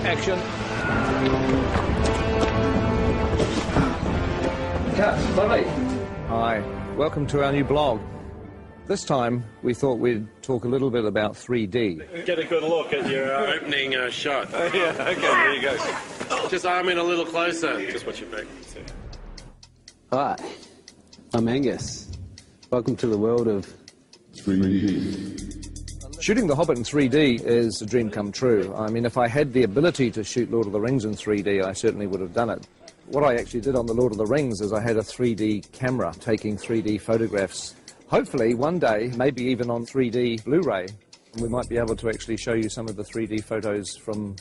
Action. Cut. Lovely. Hi. Welcome to our new blog. This time, we thought we'd talk a little bit about 3D. Get a good look at your opening shot. Yeah, okay, there you go. Just arm in a little closer. Just watch your back. Hi, I'm Angus. Welcome to the world of 3D. Shooting The Hobbit in 3D is a dream come true. I mean, if I had the ability to shoot Lord of the Rings in 3D, I certainly would have done it. What I actually did on The Lord of the Rings is I had a 3D camera taking 3D photographs. Hopefully, one day, maybe even on 3D Blu-ray, we might be able to actually show you some of the 3D photos from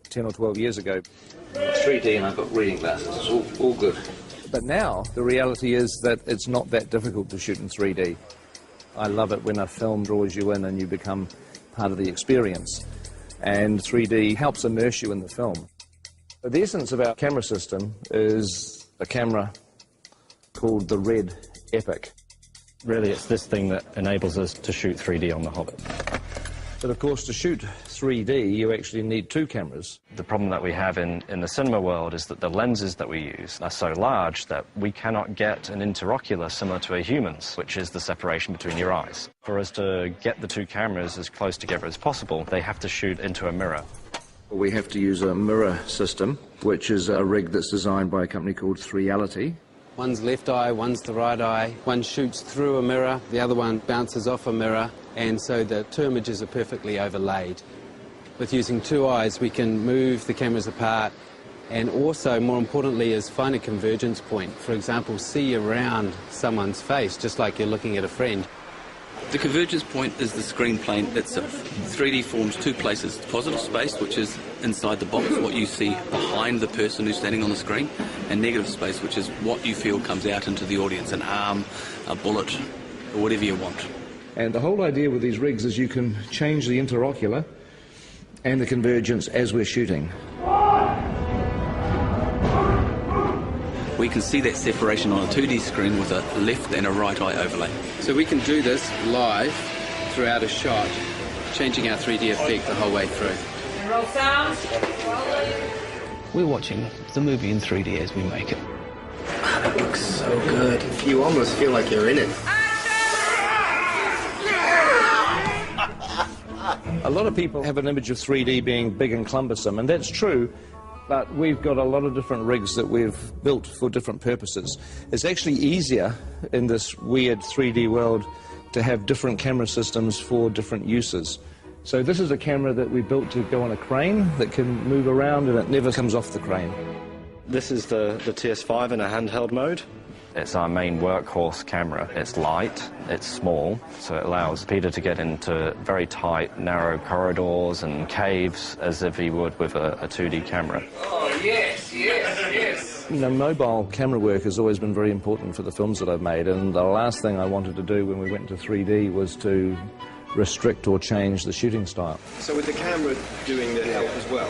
10 or 12 years ago. It's 3D and I've got reading glasses. It's all good. But now, the reality is that it's not that difficult to shoot in 3D. I love it when a film draws you in and you become part of the experience. And 3D helps immerse you in the film. The essence of our camera system is a camera called the Red Epic. Really, it's this thing that enables us to shoot 3D on The Hobbit. But of course, to shoot 3D, you actually need two cameras. The problem that we have in the cinema world is that the lenses that we use are so large that we cannot get an interocular similar to a human's, which is the separation between your eyes. For us to get the two cameras as close together as possible, they have to shoot into a mirror. We have to use a mirror system, which is a rig that's designed by a company called 3Reality. one's left eye, one's the right eye. One shoots through a mirror, the other one bounces off a mirror, and so the two images are perfectly overlaid. With using two eyes, we can move the cameras apart and also, more importantly, is find a convergence point. For example, see around someone's face, just like you're looking at a friend. The convergence point is the screen plane itself. 3D forms two places: positive space, which is inside the box, what you see behind the person who's standing on the screen, and negative space, which is what you feel comes out into the audience, an arm, a bullet, or whatever you want. And the whole idea with these rigs is you can change the interocular and the convergence as we're shooting. We can see that separation on a 2D screen with a left and a right eye overlay. So we can do this live throughout a shot, changing our 3D effect the whole way through. Roll sound. We're watching the movie in 3D as we make it. It looks so good. You almost feel like you're in it. A lot of people have an image of 3D being big and cumbersome, and that's true. But we've got a lot of different rigs that we've built for different purposes. It's actually easier in this weird 3D world to have different camera systems for different uses. So this is a camera that we built to go on a crane that can move around and it never comes off the crane. This is the TS5 in a handheld mode. It's our main workhorse camera. It's light, it's small, so it allows Peter to get into very tight, narrow corridors and caves as if he would with a 2D camera. Oh, yes, yes, yes. You know, mobile camera work has always been very important for the films that I've made, and the last thing I wanted to do when we went to 3D was to restrict or change the shooting style. So with the camera doing the help as well,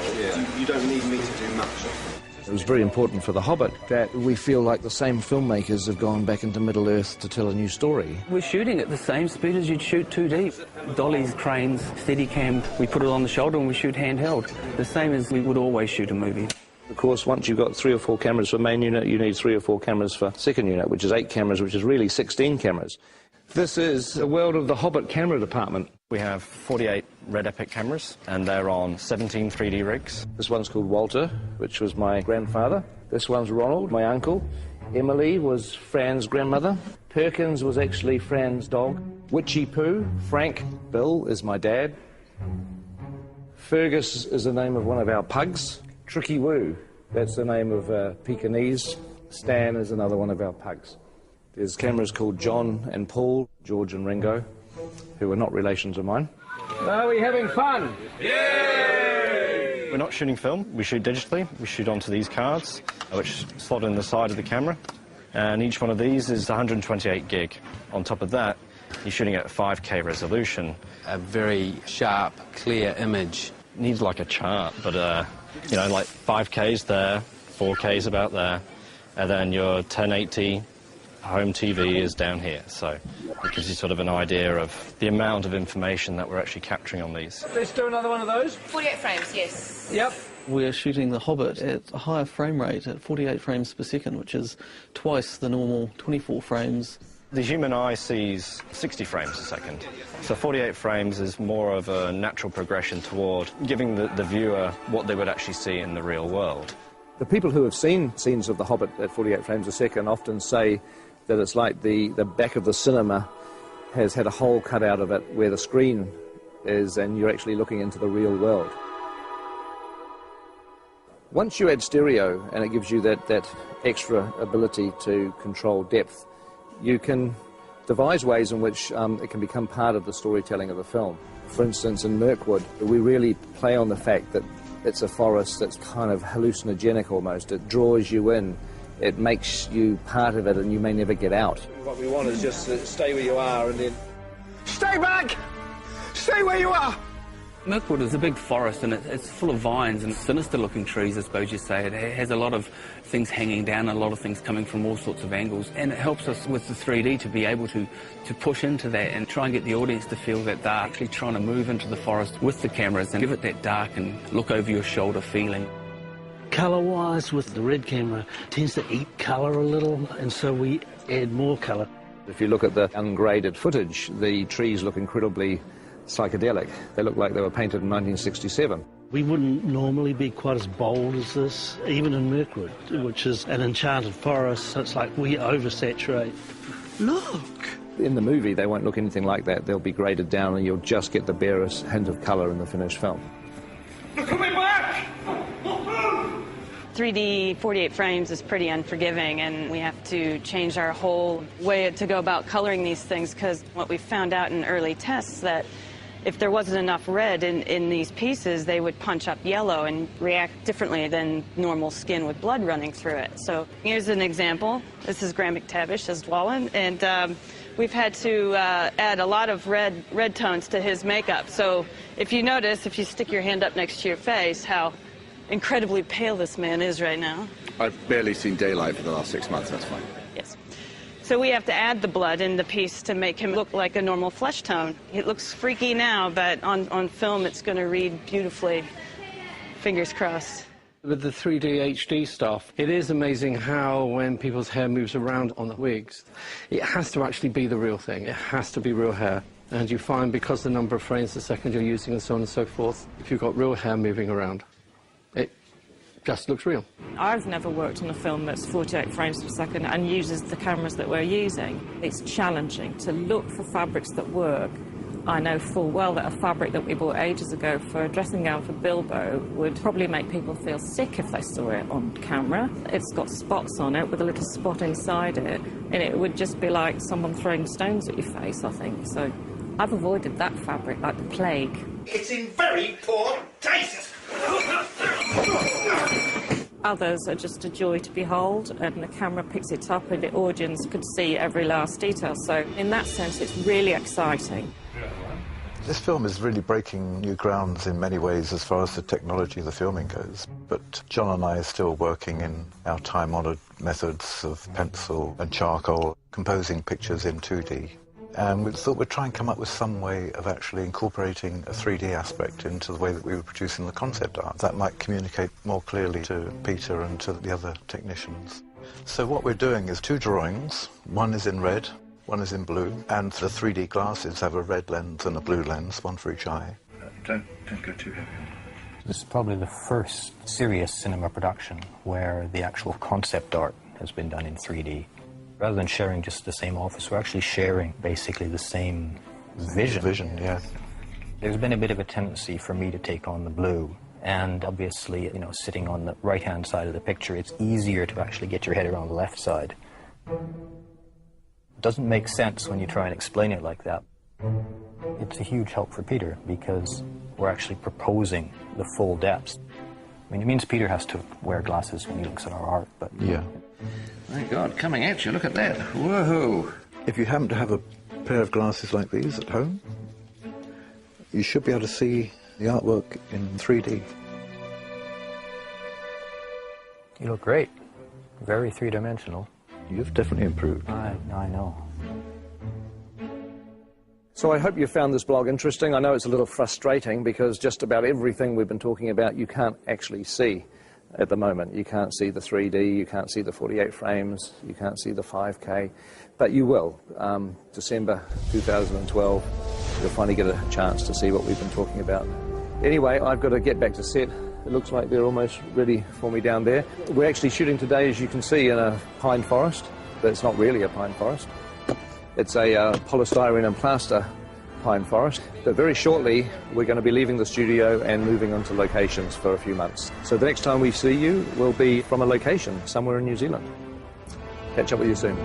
you don't need me to do much. It was very important for The Hobbit that we feel like the same filmmakers have gone back into Middle-earth to tell a new story. We're shooting at the same speed as you'd shoot 2D. Dollies, cranes, Steadicam, we put it on the shoulder and we shoot handheld. The same as we would always shoot a movie. Of course, once you've got 3 or 4 cameras for main unit, you need 3 or 4 cameras for second unit, which is 8 cameras, which is really 16 cameras. This is the world of the Hobbit camera department. We have 48 Red Epic cameras, and they're on 17 3D rigs. This one's called Walter, which was my grandfather. This one's Ronald, my uncle. Emily was Fran's grandmother. Perkins was actually Fran's dog. Witchy Poo, Frank, Bill is my dad. Fergus is the name of one of our pugs. Tricky Woo, that's the name of Pekingese. Stan is another one of our pugs. There's cameras called John and Paul, George and Ringo, who are not relations of mine. Are we having fun? Yay! We're not shooting film, we shoot digitally. We shoot onto these cards, which slot in the side of the camera. And each one of these is 128 gig. On top of that, you're shooting at 5K resolution. A very sharp, clear image. Needs like a chart, but, you know, like 5K's there, 4K's about there, and then your 1080, Home TV is down here, so it gives you sort of an idea of the amount of information that we're actually capturing on these. Let's do another one of those. 48 frames, yes. Yep. We're shooting the Hobbit at a higher frame rate, at 48 frames per second, which is twice the normal 24 frames. The human eye sees 60 frames a second, so 48 frames is more of a natural progression toward giving the viewer what they would actually see in the real world. The people who have seen scenes of The Hobbit at 48 frames a second often say that it's like the back of the cinema has had a hole cut out of it where the screen is, and you're actually looking into the real world. Once you add stereo, and it gives you that extra ability to control depth, you can devise ways in which it can become part of the storytelling of the film. For instance, in Mirkwood, we really play on the fact that it's a forest that's kind of hallucinogenic almost. It draws you in. It makes you part of it, and you may never get out. What we want is just to stay where you are and then... Stay back! Stay where you are! Mirkwood is a big forest, and it's full of vines and sinister-looking trees, I suppose you say. It has a lot of things hanging down, a lot of things coming from all sorts of angles, and it helps us with the 3D to be able to push into that and try and get the audience to feel that they're actually trying to move into the forest with the cameras and give it that dark and look over your shoulder feeling. Colour-wise, with the red camera, tends to eat colour a little, and so we add more colour. If you look at the ungraded footage, the trees look incredibly psychedelic. They look like they were painted in 1967. We wouldn't normally be quite as bold as this, even in Mirkwood, which is an enchanted forest. It's like we oversaturate. Look! In the movie, they won't look anything like that. They'll be graded down, and you'll just get the barest hint of colour in the finished film. Look at me back! 3D 48 frames is pretty unforgiving, and we have to change our whole way to go about coloring these things, because what we found out in early tests that if there wasn't enough red in these pieces, they would punch up yellow and react differently than normal skin with blood running through it. So here's an example. This is Graham McTavish as Dwalin, and we've had to add a lot of red tones to his makeup. So if you notice, if you stick your hand up next to your face, how incredibly pale this man is right now. I've barely seen daylight for the last 6 months, that's fine. Yes. So we have to add the blood in the piece to make him look like a normal flesh tone. It looks freaky now, but on film it's going to read beautifully. Fingers crossed. With the 3D HD stuff, it is amazing how when people's hair moves around on the wigs, it has to actually be the real thing. It has to be real hair. And you find, because the number of frames a second you're using and so on and so forth, if you've got real hair moving around, it just looks real. I've never worked on a film that's 48 frames per second and uses the cameras that we're using. It's challenging to look for fabrics that work. I know full well that a fabric that we bought ages ago for a dressing gown for Bilbo would probably make people feel sick if they saw it on camera. It's got spots on it with a little spot inside it, and it would just be like someone throwing stones at your face, I think. So I've avoided that fabric like the plague. It's in very poor taste. Others are just a joy to behold, and the camera picks it up and the audience could see every last detail. So in that sense, it's really exciting. This film is really breaking new grounds in many ways as far as the technology of the filming goes. But John and I are still working in our time-honoured methods of pencil and charcoal, composing pictures in 2D. And we thought we'd try and come up with some way of actually incorporating a 3D aspect into the way that we were producing the concept art. That might communicate more clearly to Peter and to the other technicians. So what we're doing is 2 drawings. One is in red, one is in blue, and the 3D glasses have a red lens and a blue lens, one for each eye. Don't go too heavy. This is probably the first serious cinema production where the actual concept art has been done in 3D. Rather than sharing just the same office, we're actually sharing basically the same vision. Yeah. There's been a bit of a tendency for me to take on the blue, and obviously, you know, sitting on the right-hand side of the picture, it's easier to actually get your head around the left side. It doesn't make sense when you try and explain it like that. It's a huge help for Peter because we're actually proposing the full depths. I mean, it means Peter has to wear glasses when he looks at our art, but... Yeah. My God, coming at you, look at that. Whoa! If you happen to have a pair of glasses like these at home, you should be able to see the artwork in 3D. You look great. Very three-dimensional. You've definitely improved. I know. So I hope you found this blog interesting. I know it's a little frustrating because just about everything we've been talking about you can't actually see at the moment. You can't see the 3D, you can't see the 48 frames, you can't see the 5K, but you will. December 2012, you'll finally get a chance to see what we've been talking about. Anyway, I've got to get back to set. It looks like they're almost ready for me down there. We're actually shooting today, as you can see, in a pine forest, but it's not really a pine forest. It's a polystyrene and plaster pine forest. But very shortly, we're going to be leaving the studio and moving on to locations for a few months. So the next time we see you will be from a location somewhere in New Zealand. Catch up with you soon.